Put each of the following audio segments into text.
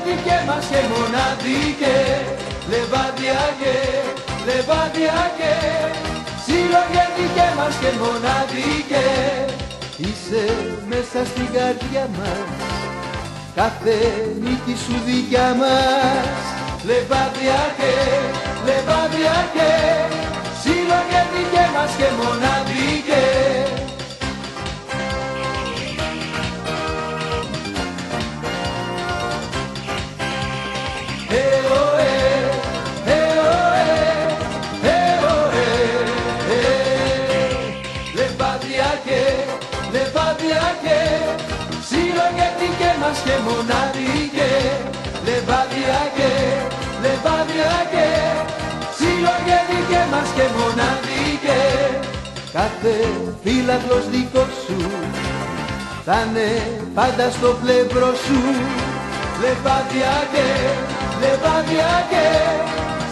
συλλογές μας και μοναδικές, λεβάδια και, λεβάδια και, συλλογές μας και μοναδικές. Είσαι μέσα στην καρδιά μας, κάθε νίκη σου δικιά μας, λεβάδια και, λεβάδια και, συλλογές μας και μοναδικές. Μας και μοναδικές, λεβάδια και, λεβάδια και, συλλογές μας και μοναδικές. Κάθε φύλαθλος δικός σου θα είναι πάντα στο πλευρό σου, λεβάδια και, λεβάδια και,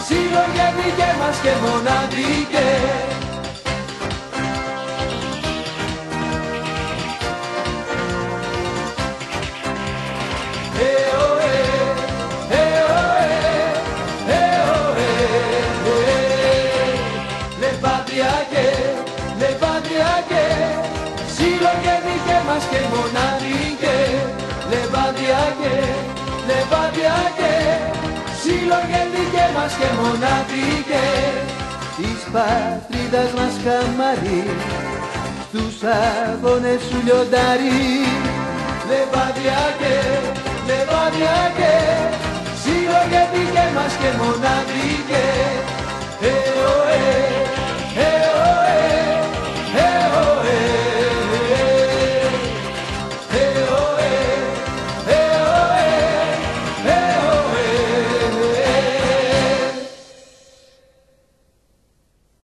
συλλογές μας και μοναδικές. Μας και μοναδικές, λεβάδια και, λεβάδια και, συλλογές μας και μοναδικές. Της πατρίδας μας χαμάρι, στους αγώνες σου λιοντάρι, λεβάδια και, λεβάδια και, συλλογές μας και μοναδικές.